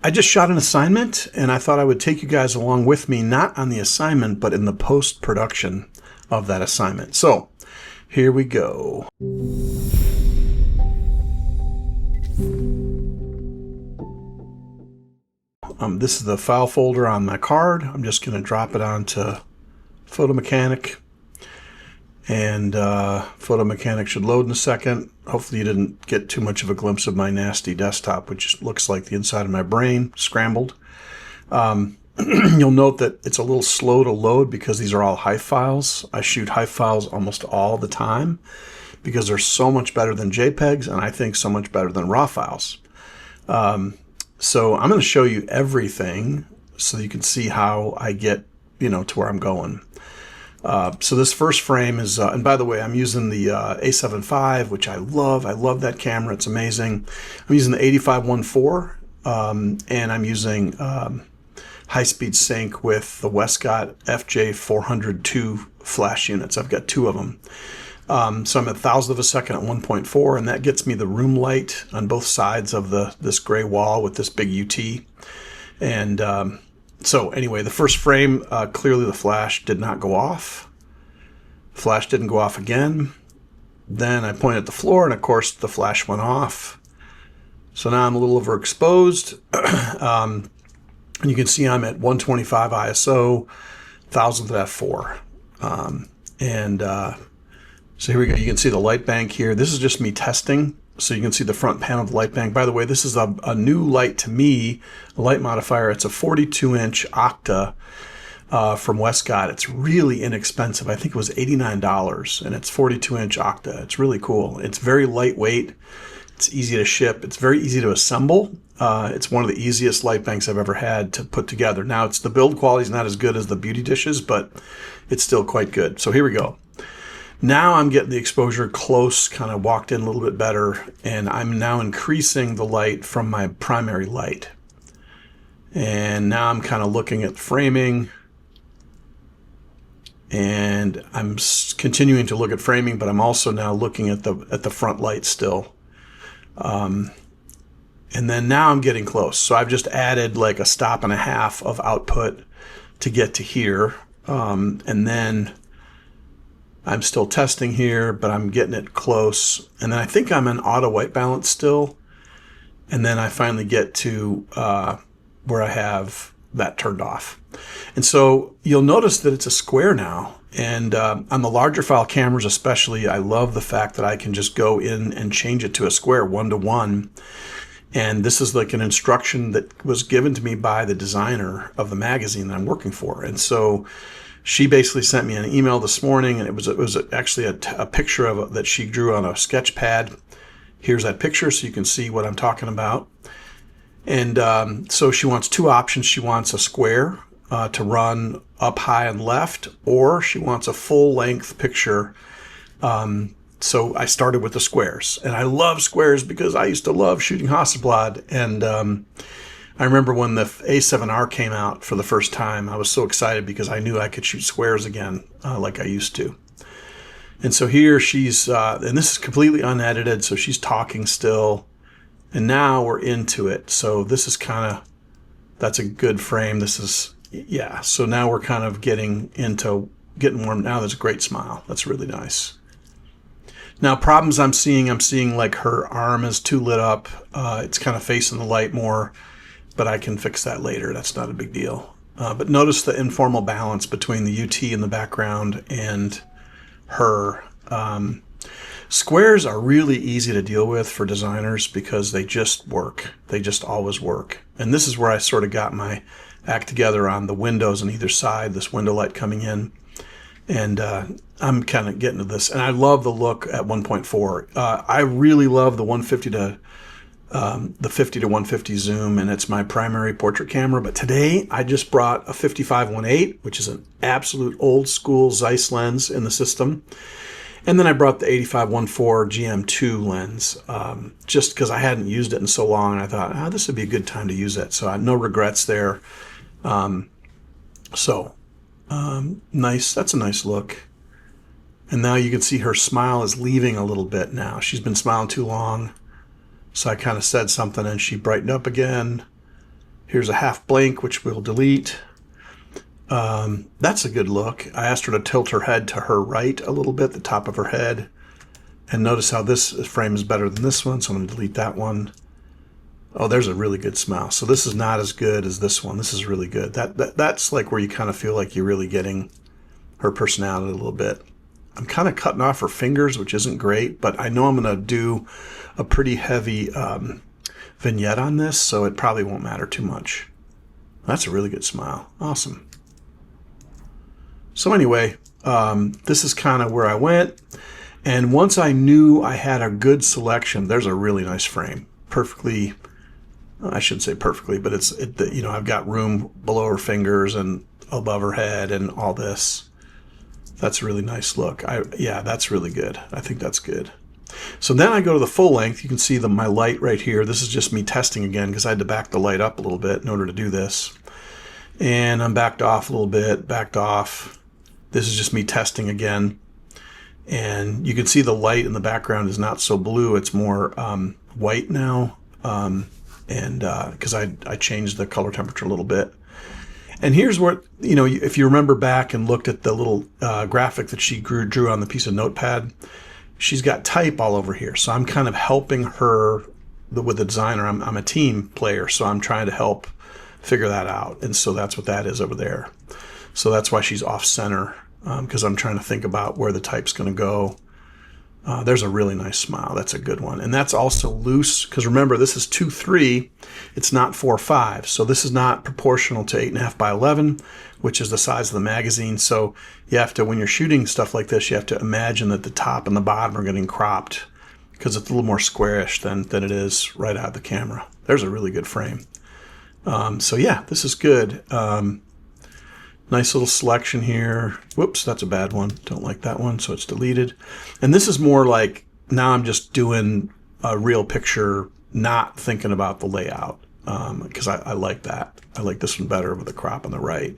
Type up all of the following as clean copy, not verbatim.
I just shot an assignment, and I thought I would take you guys along with me, not on the assignment, but in the post-production of that assignment. So here we go. This is the file folder on my card. I'm just going to drop it onto Photo Mechanic, and Photo Mechanic should load in a second. Hopefully you didn't get too much of a glimpse of my nasty desktop, which looks like the inside of my brain scrambled. You'll note that it's a little slow to load because these are all HEIF files. I shoot HEIF files almost all the time because they're so much better than JPEGs, and I think so much better than RAW files. So I'm going to show you everything so you can see how I get, to where I'm going. So this first frame is, and by the way, I'm using the A7 IV, which I love. I love that camera. It's amazing. I'm using the 8514, and I'm using high-speed sync with the Westcott FJ402 flash units. I've got two of them. So I'm at 1,000th of a second at 1.4, and that gets me the room light on both sides of this gray wall with this big UT. And so anyway, the first frame, clearly the flash did not go off. Flash didn't go off again. Then I pointed at the floor, and of course the flash went off. So now I'm a little overexposed. And you can see I'm at 125 ISO, 1,000th at f4. So here we go. You can see the light bank here. This is just me testing. So you can see the front panel of the light bank. By the way, this is a new light to me, a light modifier. It's a 42-inch Octa from Westcott. It's really inexpensive. I think it was $89, and it's 42-inch Octa. It's really cool. It's very lightweight. It's easy to ship. It's very easy to assemble. It's one of the easiest light banks I've ever had to put together. Now, the build quality is not as good as the Beauty Dishes, but it's still quite good. So here we go. Now I'm getting the exposure close, kind of walked in a little bit better, and I'm now increasing the light from my primary light. And now I'm kind of looking at framing, and I'm continuing to look at framing, but I'm also now looking at the front light still. And then now I'm getting close. So I've just added like a stop and a half of output to get to here, and then I'm still testing here, but I'm getting it close. And then I think I'm in auto white balance still. And then I finally get to where I have that turned off. And so you'll notice that it's a square now. And on the larger file cameras especially, I love the fact that I can just go in and change it to a square 1-to-1. And this is like an instruction that was given to me by the designer of the magazine that I'm working for. And so she basically sent me an email this morning, and it was actually a picture of that she drew on a sketch pad. Here's that picture so you can see what I'm talking about. And so she wants two options. She wants a square to run up high and left, or she wants a full-length picture. So I started with the squares, and I love squares because I used to love shooting Hasselblad. And I remember when the A7R came out for the first time, I was so excited because I knew I could shoot squares again like I used to. And so here she's, and this is completely unedited, so she's talking still. And now we're into it. So this is that's a good frame. This is, yeah. So now we're kind of getting warm. Now there's a great smile. That's really nice. Now, problems I'm seeing like her arm is too lit up. It's kind of facing the light more. But I can fix that later. That's not a big deal. But notice the informal balance between the UT in the background and her. Squares are really easy to deal with for designers because they just work. They just always work. And this is where I sort of got my act together on the windows on either side, this window light coming in. And I'm kind of getting to this. And I love the look at 1.4. I really love the 150 to the 50 to 150 zoom, and it's my primary portrait camera. But today I just brought a 55-1.8, which is an absolute old school Zeiss lens in the system. And then I brought the 85-1.4 GM2 lens, just because I hadn't used it in so long, and I thought, this would be a good time to use it. So I had no regrets there. Nice. That's a nice look. And now you can see her smile is leaving a little bit now. She's been smiling too long. So I kind of said something and she brightened up again. Here's a half blank, which we'll delete. That's a good look. I asked her to tilt her head to her right a little bit, the top of her head. And notice how this frame is better than this one, so I'm going to delete that one. Oh, there's a really good smile. So this is not as good as this one. This is really good. That's like where you kind of feel like you're really getting her personality a little bit. I'm kind of cutting off her fingers, which isn't great, but I know I'm going to do a pretty heavy vignette on this, so it probably won't matter too much. That's a really good smile. Awesome. So anyway, this is kind of where I went. And once I knew I had a good selection, there's a really nice frame. Perfectly, I shouldn't say perfectly, but I've got room below her fingers and above her head and all this. That's a really nice look. Yeah, that's really good. I think that's good. So then I go to the full length. You can see my light right here. This is just me testing again because I had to back the light up a little bit in order to do this. And I'm backed off a little bit, backed off. This is just me testing again. And you can see the light in the background is not so blue. It's more white now. Because I changed the color temperature a little bit. And here's where, if you remember back and looked at the little graphic that she drew on the piece of notepad, she's got type all over here. So I'm kind of helping her with the designer. I'm a team player, so I'm trying to help figure that out. And so that's what that is over there. So that's why she's off center, because I'm trying to think about where the type's going to go. There's a really nice smile. That's a good one. And that's also loose, because remember, this is 2:3. It's not 4:5. So this is not proportional to 8.5 by 11, which is the size of the magazine. So you have to, when you're shooting stuff like this, you have to imagine that the top and the bottom are getting cropped, because it's a little more squarish than it is right out of the camera. There's a really good frame. So yeah, this is good. Nice little selection here. Whoops, that's a bad one. Don't like that one, so it's deleted. And this is more like, now I'm just doing a real picture, not thinking about the layout, because I like that. I like this one better with the crop on the right.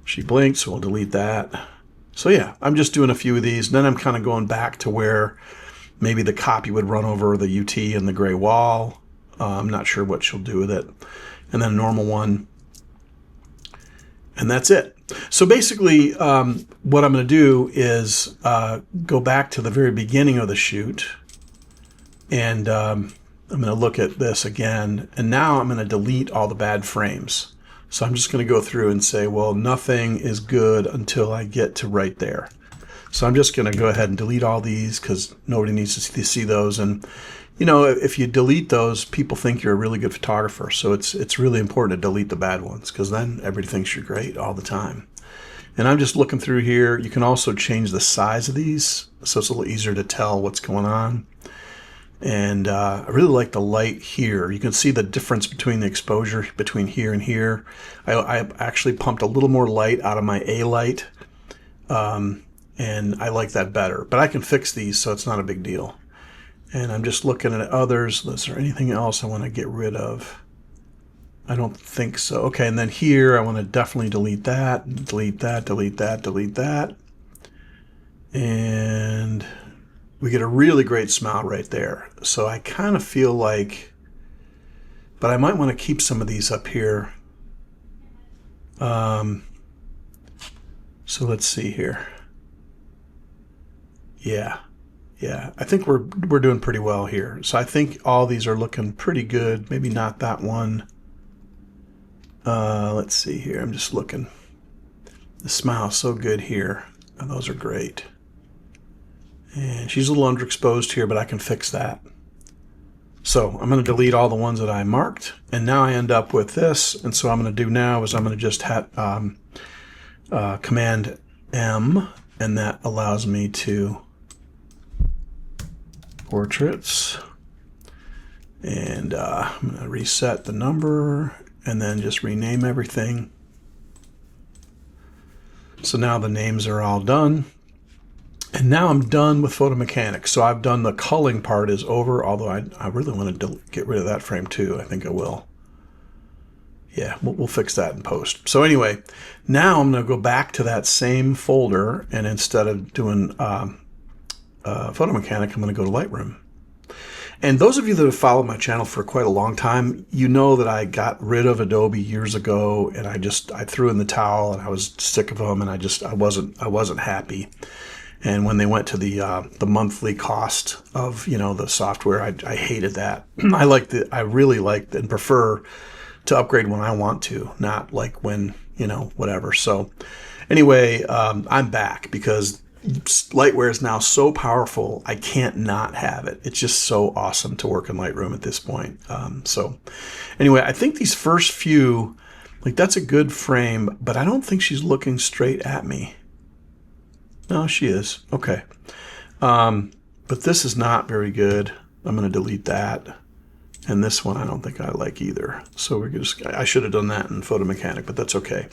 She blinked, so we'll delete that. So yeah, I'm just doing a few of these. Then I'm kind of going back to where maybe the copy would run over the UT and the gray wall. I'm not sure what she'll do with it. And then a normal one. And that's it. So basically, what I'm going to do is go back to the very beginning of the shoot. And I'm going to look at this again. And now I'm going to delete all the bad frames. So I'm just going to go through and say, well, nothing is good until I get to right there. So I'm just going to go ahead and delete all these because nobody needs to see those. And if you delete those, people think you're a really good photographer. So it's really important to delete the bad ones, because then everybody thinks you're great all the time. And I'm just looking through here. You can also change the size of these, so it's a little easier to tell what's going on. And I really like the light here. You can see the difference between the exposure between here and here. I actually pumped a little more light out of my A light, and I like that better. But I can fix these, so it's not a big deal. And I'm just looking at others. Is there anything else I want to get rid of? I don't think so. Okay, and then here I want to definitely delete that, delete that, delete that, delete that. And we get a really great smile right there. So I kind of feel like, but I might want to keep some of these up here. So let's see here. Yeah, I think we're doing pretty well here. So I think all these are looking pretty good. Maybe not that one. Let's see here. I'm just looking. The smile's so good here. And those are great. And she's a little underexposed here, but I can fix that. So I'm going to delete all the ones that I marked. And now I end up with this. And so what I'm going to do now is I'm going to just hit Command M. And that allows me to portraits, and I'm going to reset the number and then just rename everything. So now the names are all done, and now I'm done with photo mechanics. So I've done the culling part is over, although I really want to get rid of that frame too. I think I will. Yeah, we'll fix that in post. So anyway, now I'm going to go back to that same folder, and instead of doing photo mechanic, I'm going to go to Lightroom. And those of you that have followed my channel for quite a long time, you know that I got rid of Adobe years ago, and I threw in the towel, and I was sick of them, and I wasn't happy. And when they went to the monthly cost of the software, I hated that. I really liked and prefer to upgrade when I want to, not like when whatever. So anyway, I'm back because Lightware is now so powerful, I can't not have it. It's just so awesome to work in Lightroom at this point. So anyway, I think these first few, like that's a good frame, but I don't think she's looking straight at me. No, she is. Okay. But this is not very good. I'm going to delete that. And this one I don't think I like either. So I should have done that in Photo Mechanic, but that's okay.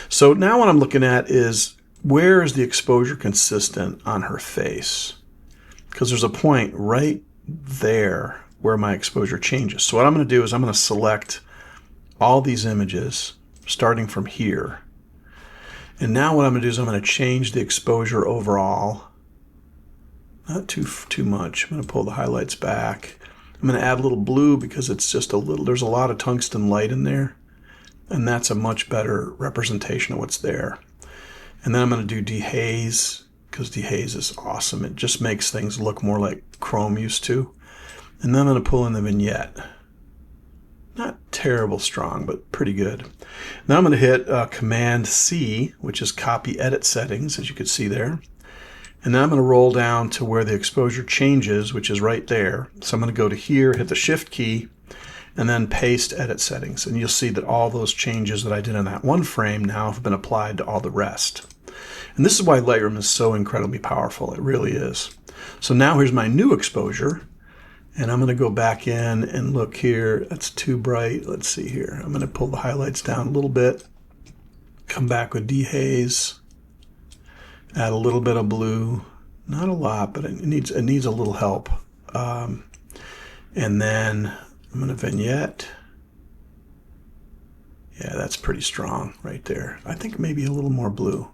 So now what I'm looking at is, where is the exposure consistent on her face? Because there's a point right there where my exposure changes. So what I'm going to do is I'm going to select all these images starting from here. And now what I'm going to do is I'm going to change the exposure overall. Not too much. I'm going to pull the highlights back. I'm going to add a little blue because it's just there's a lot of tungsten light in there. And that's a much better representation of what's there. And then I'm going to do dehaze, because dehaze is awesome. It just makes things look more like Chrome used to. And then I'm going to pull in the vignette. Not terrible strong, but pretty good. Now I'm going to hit Command C, which is copy edit settings, as you can see there. And then I'm going to roll down to where the exposure changes, which is right there. So I'm going to go to here, hit the Shift key, and then paste edit settings. And you'll see that all those changes that I did in that one frame now have been applied to all the rest. And this is why Lightroom is so incredibly powerful. It really is. So now here's my new exposure. And I'm going to go back in and look here. That's too bright. Let's see here. I'm going to pull the highlights down a little bit. Come back with dehaze. Add a little bit of blue. Not a lot, but it needs a little help. And then I'm going to vignette. Yeah, that's pretty strong right there. I think maybe a little more blue.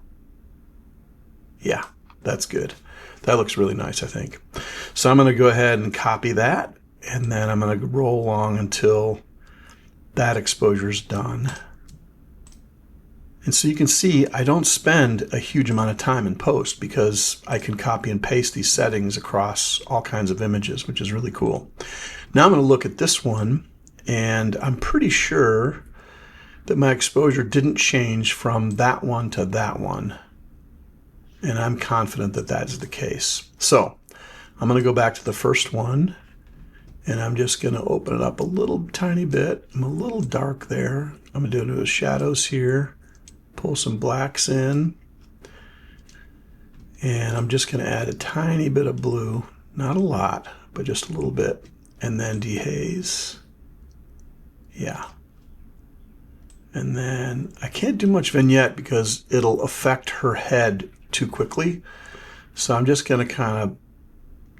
Yeah, that's good. That looks really nice, I think. So I'm going to go ahead and copy that, and then I'm going to roll along until that exposure is done. And so you can see I don't spend a huge amount of time in post because I can copy and paste these settings across all kinds of images, which is really cool. Now I'm going to look at this one, and I'm pretty sure that my exposure didn't change from that one to that one. And I'm confident that that is the case. So I'm going to go back to the first one, and I'm just going to open it up a little tiny bit. I'm a little dark there. I'm going to do the shadows here, pull some blacks in, and I'm just going to add a tiny bit of blue, not a lot, but just a little bit, and then dehaze. Yeah. And then I can't do much vignette because it'll affect her head too quickly. So I'm just going to kind of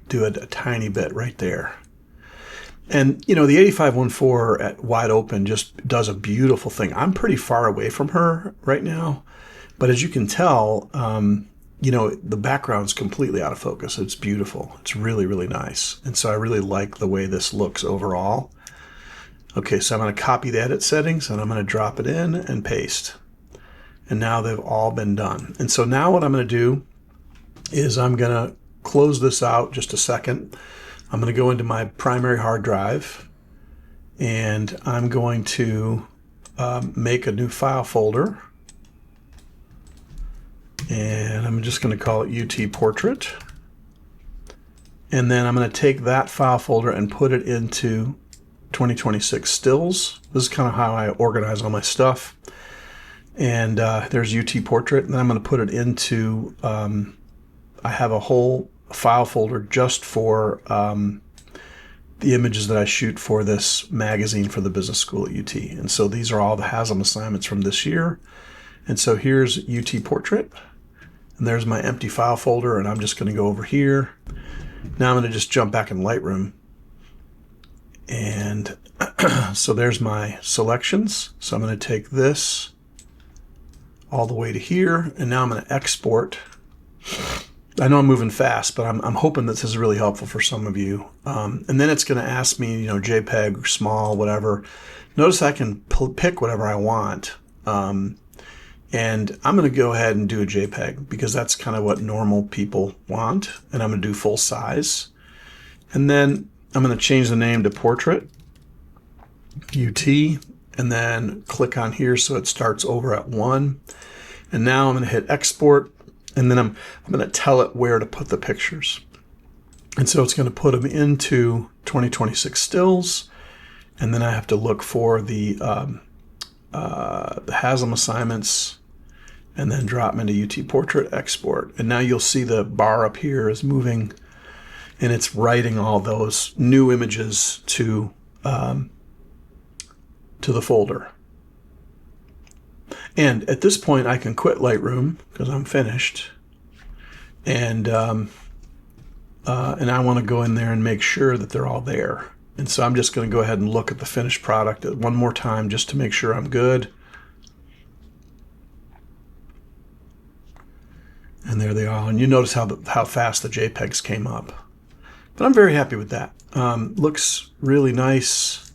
do a tiny bit right there. And, the 8514 at wide open just does a beautiful thing. I'm pretty far away from her right now, but as you can tell, the background's completely out of focus. It's beautiful. It's really, really nice. And so I really like the way this looks overall. Okay, so I'm going to copy the edit settings, and I'm going to drop it in and paste. And now they've all been done. And so now what I'm going to do is I'm going to close this out just a second. I'm going to go into my primary hard drive, and I'm going to make a new file folder. And I'm just going to call it UT Portrait. And then I'm going to take that file folder and put it into 2026 stills. This is kind of how I organize all my stuff. And there's UT Portrait, and then I'm going to put it into, I have a whole file folder just for the images that I shoot for this magazine for the business school at UT. And so these are all the Haslam assignments from this year. And so here's UT Portrait, and there's my empty file folder, and I'm just going to go over here. Now I'm going to just jump back in Lightroom. And so there's my selections. So I'm going to take this all the way to here, and now I'm going to export. I know I'm moving fast, but I'm hoping this is really helpful for some of you. And then it's going to ask me, you know, JPEG, small, whatever. Notice I can pick whatever I want. And I'm going to go ahead and do a JPEG because that's kind of what normal people want. And I'm going to do full size. And then I'm going to change the name to Portrait, UT, and then click on here so it starts over at 1. And now I'm going to hit Export. And then I'm going to tell it where to put the pictures. And so it's going to put them into 2026 stills. And then I have to look for the Haslam assignments and then drop them into UT Portrait, Export. And now you'll see the bar up here is moving and it's writing all those new images to the folder. And at this point, I can quit Lightroom because I'm finished, and I want to go in there and make sure that they're all there. And so I'm just going to go ahead and look at the finished product one more time just to make sure I'm good. And there they are. And you notice how fast the JPEGs came up. But I'm very happy with that. Looks really nice.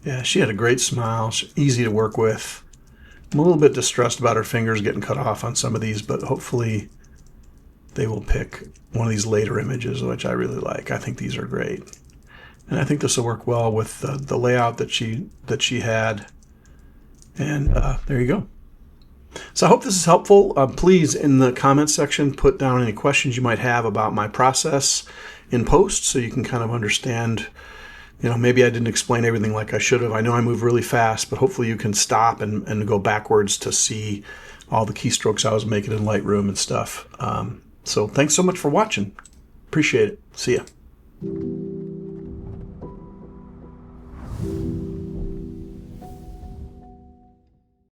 Yeah, she had a great smile. She's easy to work with. I'm a little bit distressed about her fingers getting cut off on some of these, but hopefully they will pick one of these later images, which I really like. I think these are great. And I think this will work well with the layout that she had. And there you go. So I hope this is helpful. Please, in the comments section, put down any questions you might have about my process in post so you can kind of understand. You know, maybe I didn't explain everything like I should have. I know I move really fast, but hopefully you can stop and go backwards to see all the keystrokes I was making in Lightroom and stuff. So thanks so much for watching. Appreciate it. See ya.